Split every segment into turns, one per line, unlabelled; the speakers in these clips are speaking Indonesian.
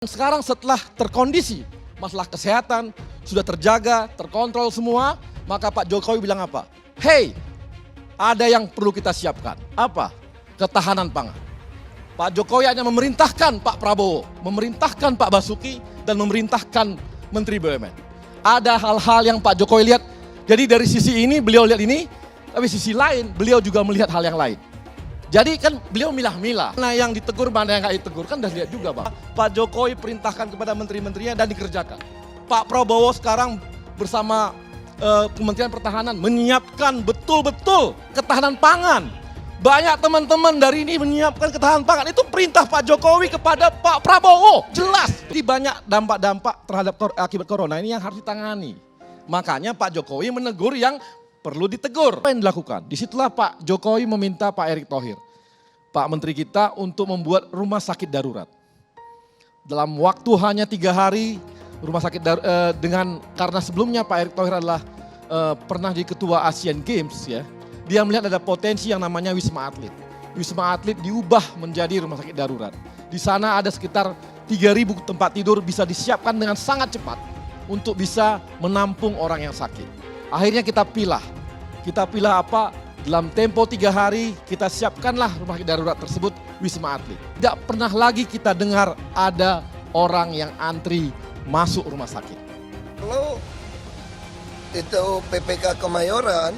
Sekarang setelah terkondisi, masalah kesehatan sudah terjaga, terkontrol semua, maka Pak Jokowi bilang apa? Hey, ada yang perlu kita siapkan. Apa? Ketahanan pangan. Pak Jokowi hanya memerintahkan Pak Prabowo, memerintahkan Pak Basuki, dan memerintahkan Menteri BUMN. Ada hal-hal yang Pak Jokowi lihat, jadi dari sisi ini beliau lihat ini, tapi sisi lain beliau juga melihat hal yang lain. Jadi kan beliau milah-milah, mana yang ditegur, mana yang nggak ditegur, kan udah lihat juga Pak. Pak Jokowi perintahkan kepada menteri-menterinya dan dikerjakan. Pak Prabowo sekarang bersama Kementerian Pertahanan menyiapkan betul-betul ketahanan pangan. Banyak teman-teman dari ini menyiapkan ketahanan pangan, itu perintah Pak Jokowi kepada Pak Prabowo, jelas. Jadi banyak dampak-dampak terhadap akibat corona ini yang harus ditangani. Makanya Pak Jokowi menegur yang perlu ditegur. Apa yang dilakukan? Disitulah Pak Jokowi meminta Pak Erick Thohir, Pak Menteri kita, untuk membuat rumah sakit darurat. Dalam waktu hanya 3 hari, rumah sakit karena sebelumnya Pak Erick Thohir adalah pernah di ketua Asian Games ya. Dia melihat ada potensi yang namanya Wisma Atlet. Wisma Atlet diubah menjadi rumah sakit darurat. Di sana ada sekitar 3.000 tempat tidur bisa disiapkan dengan sangat cepat untuk bisa menampung orang yang sakit. Akhirnya kita pilih apa? Dalam tempo 3 hari kita siapkanlah rumah sakit darurat tersebut, Wisma Atlet. Tidak pernah lagi kita dengar ada orang yang antri masuk rumah sakit.
Kalau itu PPK Kemayoran,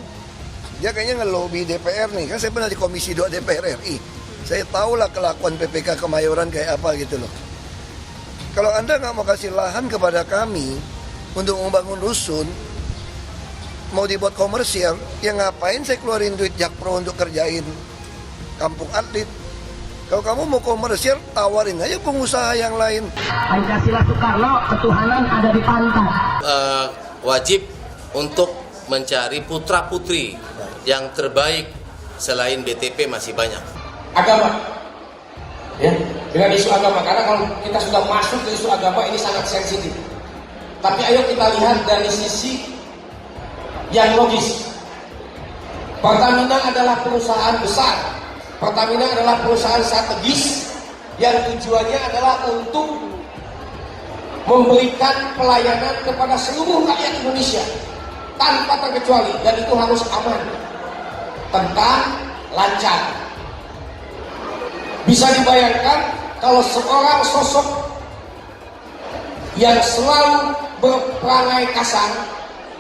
dia kayaknya ngelobi DPR nih. Kan saya pernah di Komisi 2 DPR RI. Saya tahulah kelakuan PPK Kemayoran kayak apa gitu loh. Kalau Anda nggak mau kasih lahan kepada kami untuk membangun rusun, mau dibuat komersial, ya ngapain saya keluarin duit Jakpro untuk kerjain kampung atlet. Kalau kamu mau komersial, tawarin aja pengusaha yang lain.
Pancasila Soekarno, ketuhanan ada di pantat.
Wajib untuk mencari putra-putri yang terbaik selain BTP masih banyak.
Agama, ya, dengan isu agama, karena kalau kita sudah masuk ke isu agama ini sangat sensitif. Tapi ayo kita lihat dari sisi yang logis. Pertamina adalah perusahaan besar. Pertamina adalah perusahaan strategis yang tujuannya adalah untuk memberikan pelayanan kepada seluruh rakyat Indonesia tanpa terkecuali, dan itu harus aman, tentang, lancar. Bisa dibayangkan kalau seorang sosok yang selalu berperangai kasar,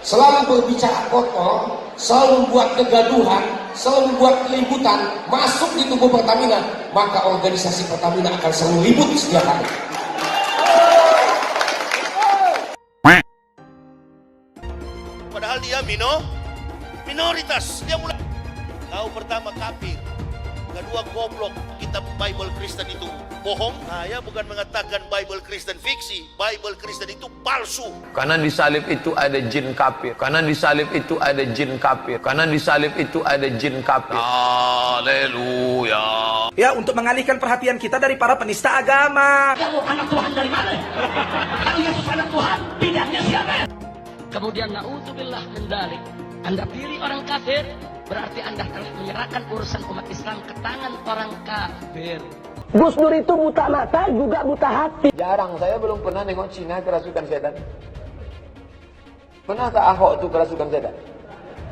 selalu berbicara kotor, selalu membuat kegaduhan, selalu membuat keributan masuk di tubuh Pertamina, maka organisasi Pertamina akan selalu ribut setiap hari.
Padahal dia minoritas. Dia mulai tahu pertama kafir, kedua goblok. Kitab Bible Kristen itu bohong. Saya bukan mengatakan Bible Kristen fiksi. Bible Kristen itu palsu.
Karena di salib itu ada jin kafir. Karena di salib itu ada jin kafir. Karena di salib itu ada jin kafir.
Haleluya.
Ya, untuk mengalihkan perhatian kita dari para penista agama.
Kamu anak Tuhan dari mana? Kalau Yesus anak Tuhan, bidangnya siapa? Kemudian na'udzubillah min dzalik. Anda pilih orang kafir, berarti Anda telah menyerahkan urusan umat Islam ke tangan orang kafir.
Gus Dur itu buta mata juga buta hati.
Jarang, saya belum pernah nengok Cina kerasukan setan. Pernah tak Ahok itu kerasukan setan?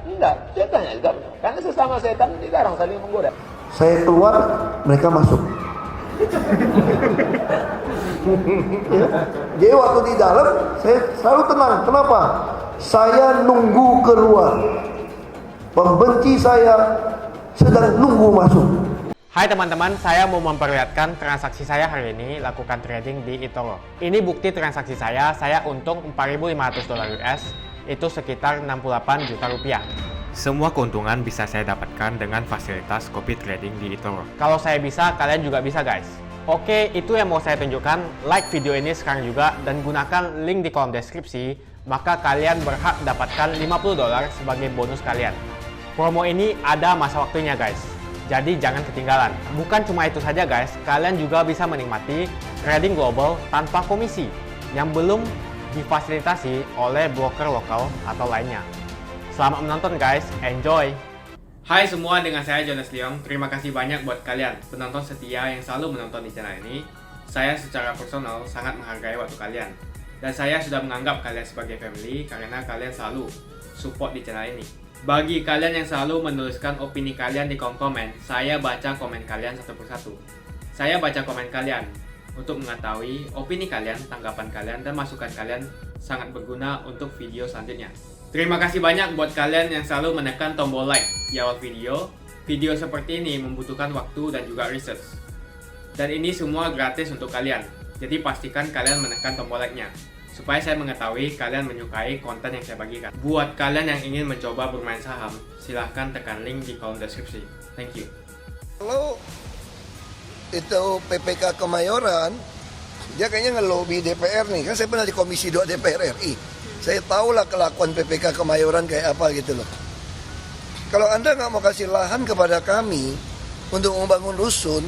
Enggak, setannya juga. Karena sesama setan dilarang saling menggoda.
Saya keluar, mereka masuk. Ya. Jadi waktu di dalam, saya selalu tenang. Kenapa? Saya nunggu keluar. Pembenci saya sedang nunggu masuk.
Hai teman-teman, saya mau memperlihatkan transaksi saya hari ini lakukan trading di eToro. Ini bukti transaksi saya untung $4.500 US, itu sekitar 68 juta rupiah. Semua keuntungan bisa saya dapatkan dengan fasilitas copy trading di eToro. Kalau saya bisa, kalian juga bisa guys. Oke, itu yang mau saya tunjukkan. Like video ini sekarang juga dan gunakan link di kolom deskripsi, maka kalian berhak dapatkan $50 sebagai bonus kalian. Promo ini ada masa waktunya guys. Jadi jangan ketinggalan. Bukan cuma itu saja guys, kalian juga bisa menikmati trading global tanpa komisi yang belum difasilitasi oleh broker lokal atau lainnya. Selamat menonton guys, enjoy! Hai semua, dengan saya Jonas Leong. Terima kasih banyak buat kalian penonton setia yang selalu menonton di channel ini. Saya secara personal sangat menghargai waktu kalian. Dan saya sudah menganggap kalian sebagai family karena kalian selalu support di channel ini. Bagi kalian yang selalu menuliskan opini kalian di kolom komen, saya baca komen kalian satu persatu. Saya baca komen kalian untuk mengetahui opini kalian, tanggapan kalian, dan masukan kalian sangat berguna untuk video selanjutnya. Terima kasih banyak buat kalian yang selalu menekan tombol like di awal video. Video seperti ini membutuhkan waktu dan juga research. Dan ini semua gratis untuk kalian. Jadi pastikan kalian menekan tombol like-nya supaya saya mengetahui kalian menyukai konten yang saya bagikan. Buat kalian yang ingin mencoba bermain saham, silahkan tekan link di kolom deskripsi. Thank you.
Kalau itu PPK Kemayoran, dia kayaknya ngelobi DPR nih. Kan saya pernah di Komisi 2 DPR RI. Saya tahulah kelakuan PPK Kemayoran kayak apa gitu loh. Kalau Anda nggak mau kasih lahan kepada kami untuk membangun rusun,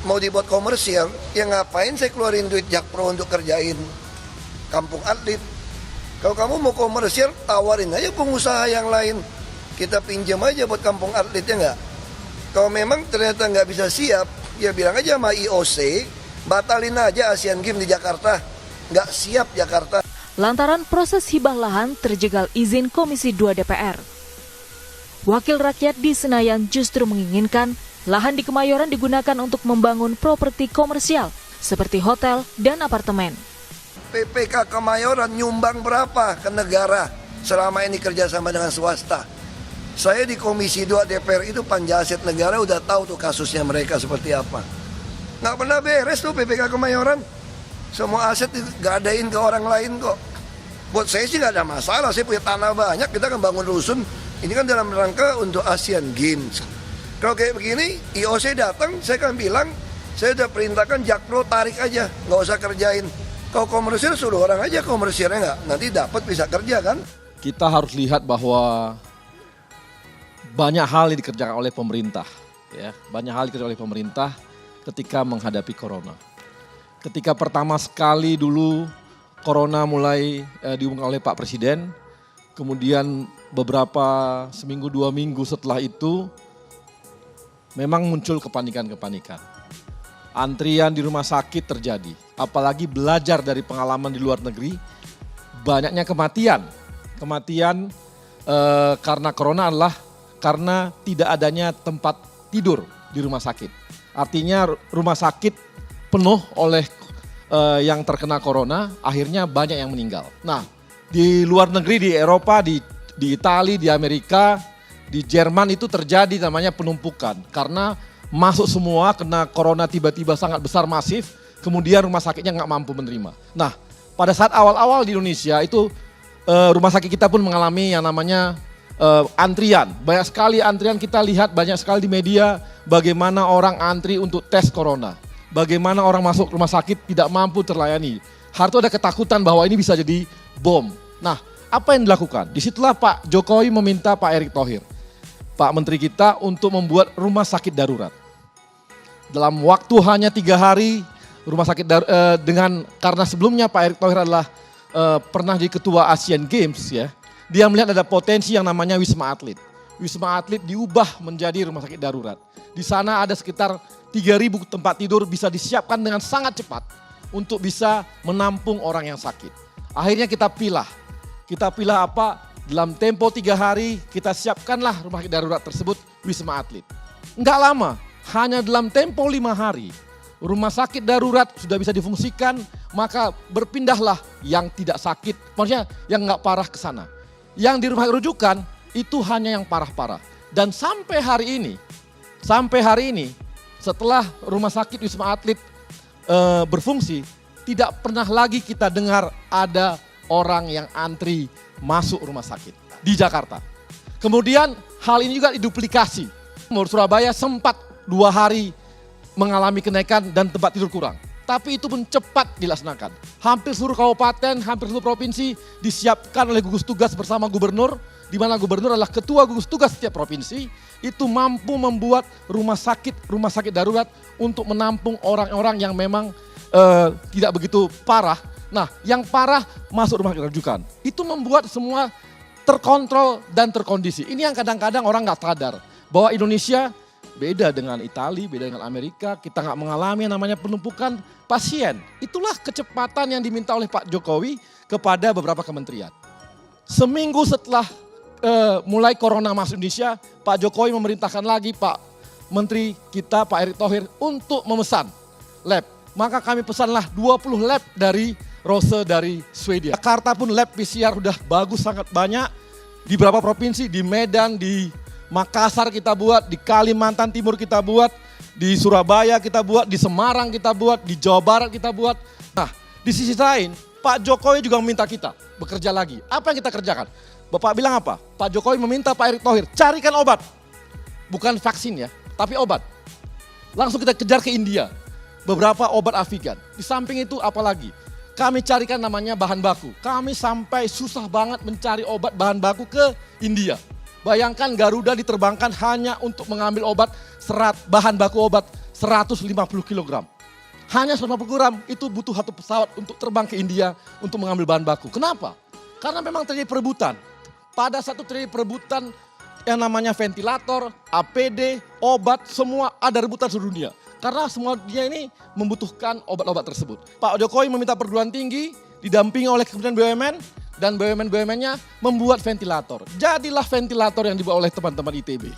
mau dibuat komersial, ya ngapain saya keluarin duit Jakpro untuk kerjain kampung atlet? Kalau kamu mau komersial, tawarin aja pengusaha yang lain. Kita pinjam aja buat kampung atletnya nggak? Kalau memang ternyata nggak bisa siap, ya bilang aja sama IOC, batalin aja Asian Games di Jakarta. Nggak siap Jakarta.
Lantaran proses hibah lahan terjegal izin Komisi 2 DPR. Wakil rakyat di Senayan justru menginginkan lahan di Kemayoran digunakan untuk membangun properti komersial seperti hotel dan apartemen.
PPK Kemayoran nyumbang berapa ke negara selama ini kerjasama dengan swasta? Saya di Komisi 2 DPR itu panja aset negara udah tahu tuh kasusnya mereka seperti apa. Nggak pernah beres tuh PPK Kemayoran. Semua aset digadain ke orang lain kok. Buat saya sih nggak ada masalah, saya punya tanah banyak, kita kan bangun rusun. Ini kan dalam rangka untuk Asian Games. Kalau kayak begini, IOC datang, saya kan bilang, saya udah perintahkan Jakpro tarik aja, nggak usah kerjain. Kalau komersial suruh orang aja komersialnya nggak, nanti dapat bisa kerja kan.
Kita harus lihat bahwa banyak hal yang dikerjakan oleh pemerintah. Ya, banyak hal dikerjakan oleh pemerintah ketika menghadapi corona. Ketika pertama sekali dulu corona mulai diumumkan oleh Pak Presiden, kemudian beberapa seminggu 2 minggu setelah itu memang muncul kepanikan-kepanikan. Antrian di rumah sakit terjadi, apalagi belajar dari pengalaman di luar negeri, banyaknya kematian. Kematian karena corona adalah karena tidak adanya tempat tidur di rumah sakit. Artinya rumah sakit penuh oleh yang terkena corona, akhirnya banyak yang meninggal. Nah, di luar negeri, di Eropa, di Italia, di Amerika, di Jerman itu terjadi namanya penumpukan. Karena masuk semua kena corona tiba-tiba sangat besar masif, kemudian rumah sakitnya nggak mampu menerima. Nah, pada saat awal-awal di Indonesia itu rumah sakit kita pun mengalami yang namanya antrian. Banyak sekali antrian, kita lihat banyak sekali di media bagaimana orang antri untuk tes corona. Bagaimana orang masuk rumah sakit tidak mampu terlayani. Harus ada ketakutan bahwa ini bisa jadi bom. Nah, apa yang dilakukan? Disitulah Pak Jokowi meminta Pak Erick Thohir, Pak Menteri kita, untuk membuat rumah sakit darurat. Dalam waktu hanya 3 hari, rumah sakit karena sebelumnya Pak Erick Thohir adalah pernah jadi ketua Asian Games ya. Dia melihat ada potensi yang namanya Wisma Atlet. Wisma Atlet diubah menjadi rumah sakit darurat. Di sana ada sekitar 3.000 tempat tidur bisa disiapkan dengan sangat cepat untuk bisa menampung orang yang sakit. Akhirnya kita pilih apa? Dalam tempo 3 hari kita siapkanlah rumah sakit darurat tersebut, Wisma Atlet. Enggak lama, hanya dalam tempo 5 hari rumah sakit darurat sudah bisa difungsikan, maka berpindahlah yang tidak sakit, maksudnya yang enggak parah ke sana. Yang di rumah rujukan itu hanya yang parah-parah. Dan sampai hari ini, setelah rumah sakit Wisma Atlet berfungsi, tidak pernah lagi kita dengar ada orang yang antri masuk rumah sakit di Jakarta. Kemudian hal ini juga diduplikasi. Surabaya sempat 2 hari mengalami kenaikan dan tempat tidur kurang. Tapi itu pun cepat dilaksanakan. Hampir seluruh kabupaten, hampir seluruh provinsi disiapkan oleh gugus tugas bersama gubernur, di mana gubernur adalah ketua gugus tugas setiap provinsi, itu mampu membuat rumah sakit darurat untuk menampung orang-orang yang memang tidak begitu parah. Nah, yang parah masuk rumah sakit rujukan. Itu membuat semua terkontrol dan terkondisi. Ini yang kadang-kadang orang nggak sadar bahwa Indonesia beda dengan Italia, beda dengan Amerika, kita nggak mengalami yang namanya penumpukan pasien. Itulah kecepatan yang diminta oleh Pak Jokowi kepada beberapa kementerian. Seminggu setelah mulai corona masuk Indonesia, Pak Jokowi memerintahkan lagi Pak Menteri kita, Pak Erick Thohir, untuk memesan lab. Maka kami pesanlah 20 lab dari Rose dari Swedia. Jakarta pun lab PCR udah bagus, sangat banyak. Di beberapa provinsi, di Medan, di Makassar kita buat, di Kalimantan Timur kita buat, di Surabaya kita buat, di Semarang kita buat, di Jawa Barat kita buat. Nah, di sisi lain, Pak Jokowi juga meminta kita bekerja lagi. Apa yang kita kerjakan? Bapak bilang apa? Pak Jokowi meminta Pak Erick Thohir, carikan obat. Bukan vaksin ya, tapi obat. Langsung kita kejar ke India. Beberapa obat Avigan. Di samping itu apalagi? Kami carikan namanya bahan baku. Kami sampai susah banget mencari obat bahan baku ke India. Bayangkan Garuda diterbangkan hanya untuk mengambil obat bahan baku obat 150 kg. Hanya 150 kg itu butuh satu pesawat untuk terbang ke India untuk mengambil bahan baku. Kenapa? Karena memang terjadi perebutan. Pada satu terjadi perebutan yang namanya ventilator, APD, obat, semua ada rebutan seluruh dunia. Karena semua dia ini membutuhkan obat-obat tersebut. Pak Jokowi meminta perguruan tinggi, didampingi oleh Kementerian BUMN, dan BUMN-BUMN-nya membuat ventilator. Jadilah ventilator yang dibuat oleh teman-teman ITB.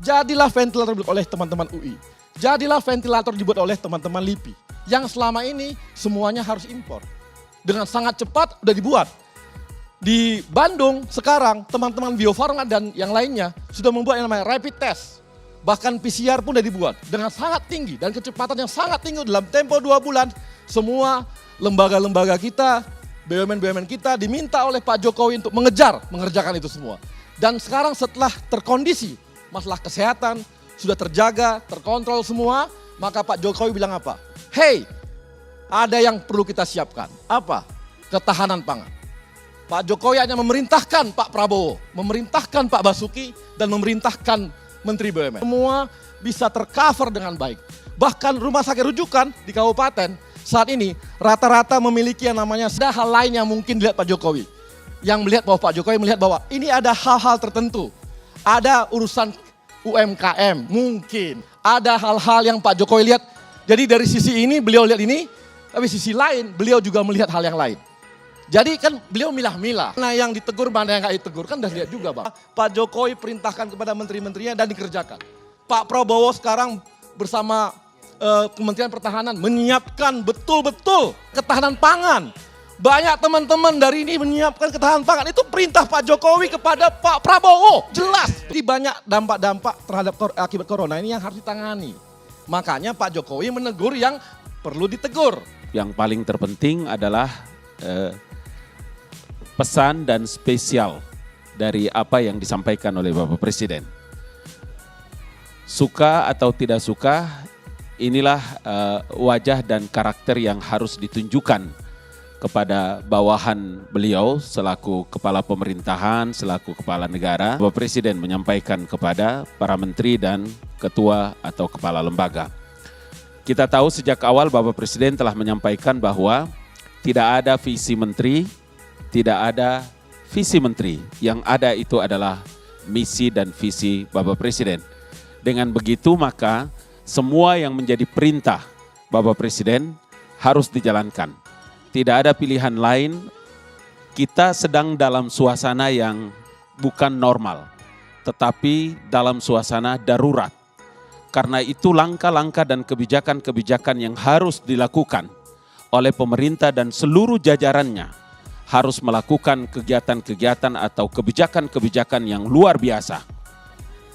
Jadilah ventilator dibuat oleh teman-teman UI. Jadilah ventilator dibuat oleh teman-teman LIPI. Yang selama ini semuanya harus impor. Dengan sangat cepat udah dibuat. Di Bandung sekarang teman-teman Bio Farma dan yang lainnya sudah membuat yang namanya rapid test. Bahkan PCR pun sudah dibuat dengan sangat tinggi dan kecepatan yang sangat tinggi dalam tempo 2 bulan. Semua lembaga-lembaga kita, BUMN-BUMN kita diminta oleh Pak Jokowi untuk mengerjakan itu semua. Dan sekarang setelah terkondisi masalah kesehatan, sudah terjaga, terkontrol semua, maka Pak Jokowi bilang apa? Hey, ada yang perlu kita siapkan. Apa? Ketahanan pangan. Pak Jokowi hanya memerintahkan Pak Prabowo, memerintahkan Pak Basuki, dan memerintahkan Menteri BUMN. Semua bisa tercover dengan baik. Bahkan rumah sakit rujukan di kabupaten saat ini rata-rata memiliki yang namanya ada hal lain yang mungkin dilihat Pak Jokowi. Yang melihat bahwa Pak Jokowi melihat bahwa ini ada hal-hal tertentu. Ada urusan UMKM mungkin. Ada hal-hal yang Pak Jokowi lihat. Jadi dari sisi ini beliau lihat ini, tapi sisi lain beliau juga melihat hal yang lain. Jadi kan beliau milah-milah. Nah yang ditegur mana yang gak ditegur kan udah lihat juga Bang. Pak Jokowi perintahkan kepada menteri-menterinya dan dikerjakan. Pak Prabowo sekarang bersama Kementerian Pertahanan menyiapkan betul-betul ketahanan pangan. Banyak teman-teman dari ini menyiapkan ketahanan pangan. Itu perintah Pak Jokowi kepada Pak Prabowo. Jelas. Jadi banyak dampak-dampak terhadap akibat corona ini yang harus ditangani. Makanya Pak Jokowi menegur yang perlu ditegur.
Yang paling terpenting adalah pesan dan spesial dari apa yang disampaikan oleh Bapak Presiden. Suka atau tidak suka, inilah wajah dan karakter yang harus ditunjukkan kepada bawahan beliau selaku kepala pemerintahan, selaku kepala negara. Bapak Presiden menyampaikan kepada para menteri dan ketua atau kepala lembaga. Kita tahu sejak awal Bapak Presiden telah menyampaikan bahwa tidak ada visi menteri, tidak ada visi menteri. Yang ada itu adalah misi dan visi Bapak Presiden. Dengan begitu maka semua yang menjadi perintah Bapak Presiden harus dijalankan. Tidak ada pilihan lain. Kita sedang dalam suasana yang bukan normal, tetapi dalam suasana darurat. Karena itu langkah-langkah dan kebijakan-kebijakan yang harus dilakukan oleh pemerintah dan seluruh jajarannya harus melakukan kegiatan-kegiatan atau kebijakan-kebijakan yang luar biasa.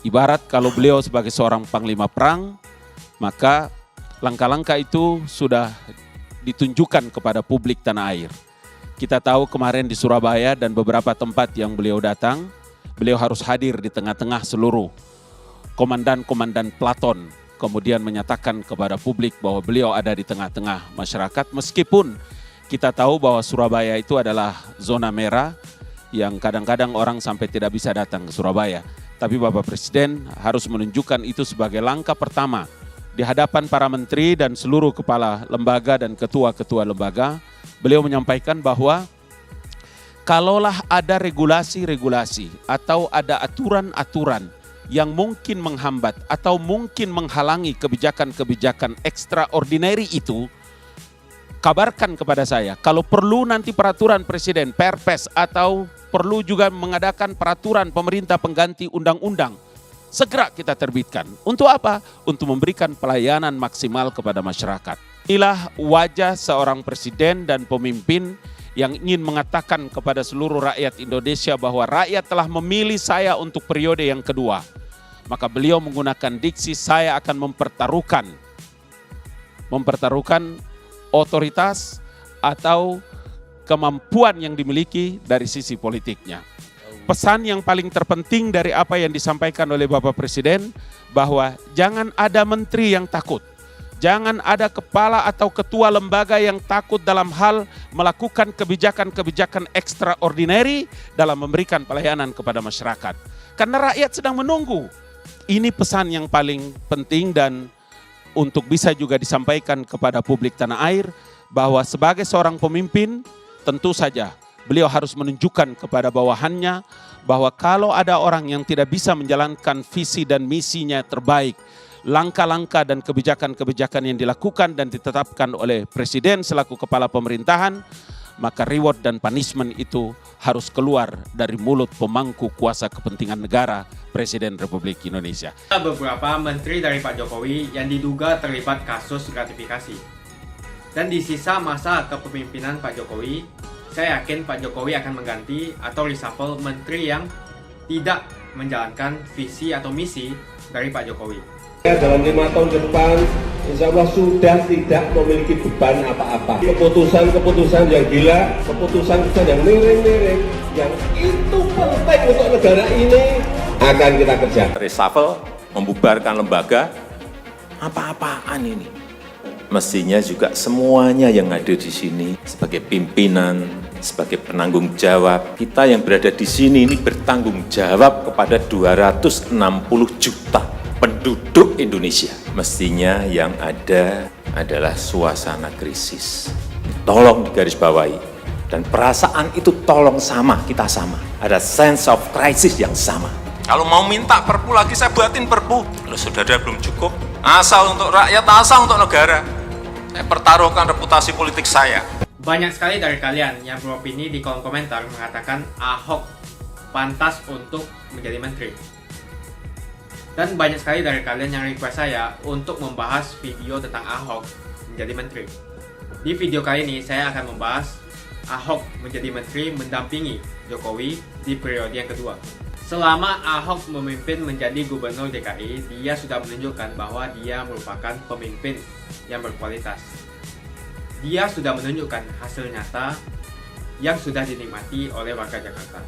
Ibarat kalau beliau sebagai seorang panglima perang, maka langkah-langkah itu sudah ditunjukkan kepada publik tanah air. Kita tahu kemarin di Surabaya dan beberapa tempat yang beliau datang, beliau harus hadir di tengah-tengah seluruh komandan-komandan pelaton, kemudian menyatakan kepada publik bahwa beliau ada di tengah-tengah masyarakat, meskipun kita tahu bahwa Surabaya itu adalah zona merah yang kadang-kadang orang sampai tidak bisa datang ke Surabaya. Tapi Bapak Presiden harus menunjukkan itu sebagai langkah pertama di hadapan para menteri dan seluruh kepala lembaga dan ketua-ketua lembaga. Beliau menyampaikan bahwa kalaulah ada regulasi-regulasi atau ada aturan-aturan yang mungkin menghambat atau mungkin menghalangi kebijakan-kebijakan extraordinary itu, kabarkan kepada saya. Kalau perlu nanti peraturan presiden, Perpres, atau perlu juga mengadakan peraturan pemerintah pengganti undang-undang, segera kita terbitkan. Untuk apa? Untuk memberikan pelayanan maksimal kepada masyarakat. Inilah wajah seorang presiden dan pemimpin yang ingin mengatakan kepada seluruh rakyat Indonesia bahwa rakyat telah memilih saya untuk periode yang kedua. Maka beliau menggunakan diksi, saya akan mempertaruhkan otoritas atau kemampuan yang dimiliki dari sisi politiknya. Pesan yang paling terpenting dari apa yang disampaikan oleh Bapak Presiden, bahwa jangan ada menteri yang takut. Jangan ada kepala atau ketua lembaga yang takut dalam hal melakukan kebijakan-kebijakan extraordinary dalam memberikan pelayanan kepada masyarakat. Karena rakyat sedang menunggu. Ini pesan yang paling penting dan untuk bisa juga disampaikan kepada publik tanah air, bahwa sebagai seorang pemimpin tentu saja beliau harus menunjukkan kepada bawahannya bahwa kalau ada orang yang tidak bisa menjalankan visi dan misinya terbaik, langkah-langkah dan kebijakan-kebijakan yang dilakukan dan ditetapkan oleh Presiden selaku kepala pemerintahan, maka reward dan punishment itu harus keluar dari mulut pemangku kuasa kepentingan negara, Presiden Republik Indonesia.
Beberapa menteri dari Pak Jokowi yang diduga terlibat kasus gratifikasi. Dan di sisa masa kepemimpinan Pak Jokowi, saya yakin Pak Jokowi akan mengganti atau reshuffle menteri yang tidak menjalankan visi atau misi dari Pak Jokowi.
Dalam 5 tahun ke depan, insya Allah sudah tidak memiliki beban apa-apa. Keputusan-keputusan yang gila, keputusan yang miring-miring, yang itu penting untuk negara ini, akan kita kerjakan.
Reshuffle, membubarkan lembaga, apa-apaan ini? Mestinya juga semuanya yang ada di sini sebagai pimpinan, sebagai penanggung jawab. Kita yang berada di sini ini bertanggung jawab kepada 260 juta penduduk Indonesia. Mestinya yang ada adalah suasana krisis. Tolong digarisbawahi. Dan perasaan itu tolong sama, kita sama. Ada sense of crisis yang sama. Kalau mau minta perpu lagi, saya buatin perpu. Kalau saudara belum cukup, asal untuk rakyat, asal untuk negara. Saya pertaruhkan reputasi politik saya.
Banyak sekali dari kalian yang beropini di kolom komentar mengatakan Ahok pantas untuk menjadi menteri. Dan banyak sekali dari kalian yang request saya untuk membahas video tentang Ahok menjadi menteri. Di video kali ini saya akan membahas Ahok menjadi menteri mendampingi Jokowi di periode yang kedua. Selama Ahok memimpin menjadi gubernur DKI, dia sudah menunjukkan bahwa dia merupakan pemimpin yang berkualitas. Dia sudah menunjukkan hasil nyata yang sudah dinikmati oleh warga Jakarta.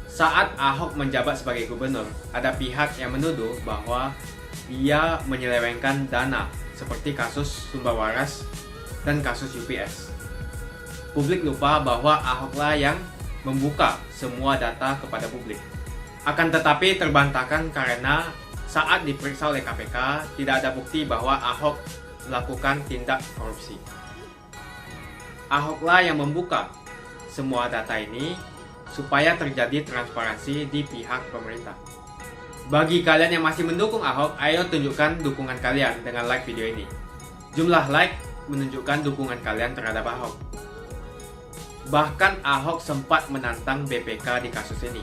Saat Ahok menjabat sebagai gubernur, ada pihak yang menuduh bahwa dia menyelewengkan dana seperti kasus Sumber Waras dan kasus UPS. Publik lupa bahwa Ahoklah yang membuka semua data kepada publik. Akan tetapi terbantahkan karena saat diperiksa oleh KPK tidak ada bukti bahwa Ahok melakukan tindak korupsi. Ahoklah yang membuka semua data ini supaya terjadi transparansi di pihak pemerintah. Bagi kalian yang masih mendukung Ahok, ayo tunjukkan dukungan kalian dengan like video ini. Jumlah like menunjukkan dukungan kalian terhadap Ahok. Bahkan Ahok sempat menantang BPK di kasus ini.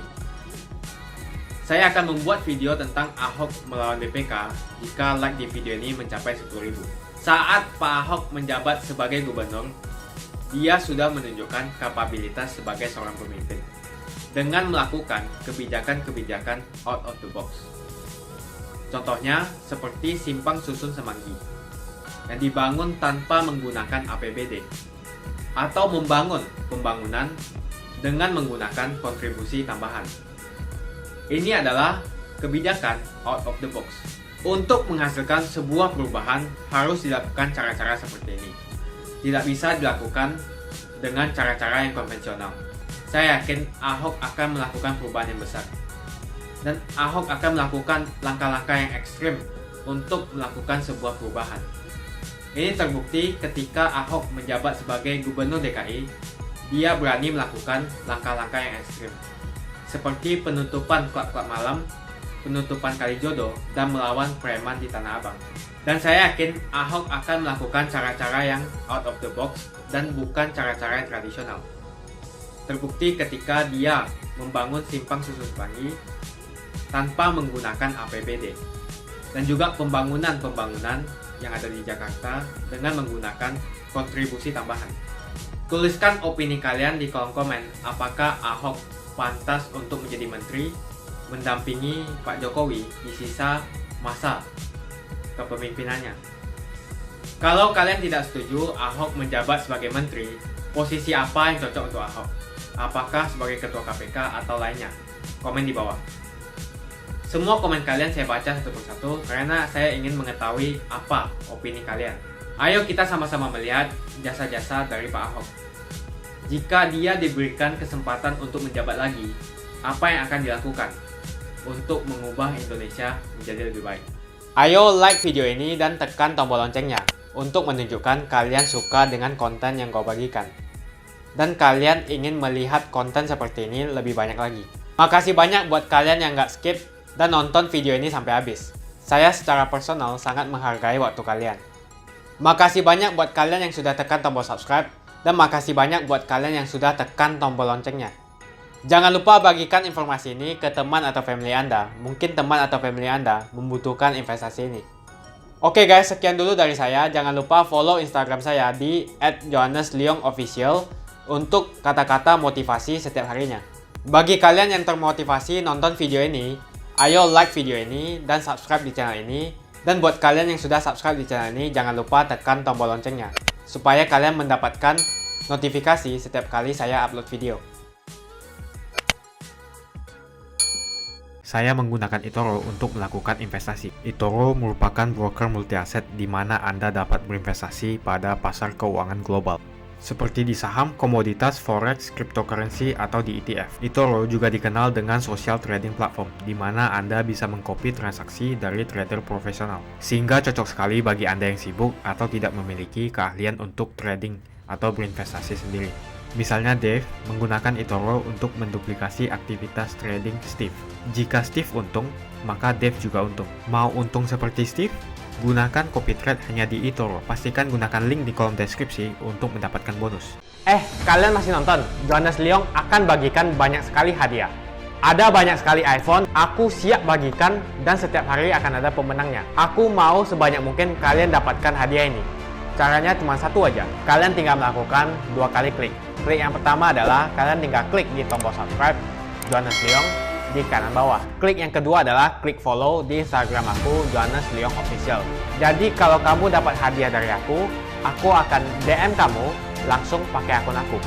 Saya akan membuat video tentang Ahok melawan BPK jika like di video ini mencapai 10.000. Saat Pak Ahok menjabat sebagai gubernur, dia sudah menunjukkan kapabilitas sebagai seorang pemimpin dengan melakukan kebijakan-kebijakan out of the box. Contohnya seperti Simpang Susun Semanggi yang dibangun tanpa menggunakan APBD, atau membangun pembangunan dengan menggunakan kontribusi tambahan. Ini adalah kebijakan out of the box. Untuk menghasilkan sebuah perubahan harus dilakukan cara-cara seperti ini. Tidak bisa dilakukan dengan cara-cara yang konvensional. Saya yakin Ahok akan melakukan perubahan yang besar. Dan Ahok akan melakukan langkah-langkah yang ekstrim untuk melakukan sebuah perubahan. Ini terbukti ketika Ahok menjabat sebagai gubernur DKI, dia berani melakukan langkah-langkah yang ekstrim. Seperti penutupan klub-klub malam, penutupan Kalijodo dan melawan preman di Tanah Abang. Dan saya yakin Ahok akan melakukan cara-cara yang out of the box dan bukan cara-cara yang tradisional. Terbukti ketika dia membangun simpang susun Semanggi tanpa menggunakan APBD. Dan juga pembangunan yang ada di Jakarta dengan menggunakan kontribusi tambahan. Tuliskan opini kalian di kolom komen, apakah Ahok pantas untuk menjadi menteri, mendampingi Pak Jokowi di sisa masa kepemimpinannya. Kalau kalian tidak setuju Ahok menjabat sebagai menteri, posisi apa yang cocok untuk Ahok? Apakah sebagai ketua KPK atau lainnya? Komen di bawah. Semua komen kalian saya baca satu persatu karena saya ingin mengetahui apa opini kalian. Ayo kita sama-sama melihat jasa-jasa dari Pak Ahok. Jika dia diberikan kesempatan untuk menjabat lagi, apa yang akan dilakukan untuk mengubah Indonesia menjadi lebih baik? Ayo like video ini dan tekan tombol loncengnya untuk menunjukkan kalian suka dengan konten yang kau bagikan. Dan kalian ingin melihat konten seperti ini lebih banyak lagi. Makasih banyak buat kalian yang gak skip dan nonton video ini sampai habis. Saya secara personal sangat menghargai waktu kalian. Makasih banyak buat kalian yang sudah tekan tombol subscribe, dan makasih banyak buat kalian yang sudah tekan tombol loncengnya. Jangan lupa bagikan informasi ini ke teman atau family Anda. Mungkin teman atau family Anda membutuhkan investasi ini. Oke guys, sekian dulu dari saya. Jangan lupa follow Instagram saya di @johannesleongofficial untuk kata-kata motivasi setiap harinya. Bagi kalian yang termotivasi nonton video ini, ayo like video ini dan subscribe di channel ini. Dan buat kalian yang sudah subscribe di channel ini, jangan lupa tekan tombol loncengnya supaya kalian mendapatkan notifikasi setiap kali saya upload video. Saya menggunakan eToro untuk melakukan investasi. eToro merupakan broker multi aset di mana Anda dapat berinvestasi pada pasar keuangan global, seperti di saham, komoditas, forex, cryptocurrency, atau di ETF. eToro juga dikenal dengan social trading platform, di mana Anda bisa mengcopy transaksi dari trader profesional, sehingga cocok sekali bagi Anda yang sibuk atau tidak memiliki keahlian untuk trading atau berinvestasi sendiri. Misalnya Dave menggunakan eToro untuk menduplikasi aktivitas trading Steve. Jika Steve untung, maka Dave juga untung. Mau untung seperti Steve? Gunakan copy trade hanya di eToro. Pastikan gunakan link di kolom deskripsi untuk mendapatkan bonus. Kalian masih nonton? Johannes Leong akan bagikan banyak sekali hadiah. Ada banyak sekali iPhone, aku siap bagikan dan setiap hari akan ada pemenangnya. Aku mau sebanyak mungkin kalian dapatkan hadiah ini. Caranya cuma satu aja. Kalian tinggal melakukan 2 kali klik. Klik yang pertama adalah kalian tinggal klik di tombol subscribe Johannes Leong di kanan bawah. Klik yang kedua adalah klik follow di Instagram aku Johannes Leong Official. Jadi kalau kamu dapat hadiah dari aku akan DM kamu langsung pakai akun aku.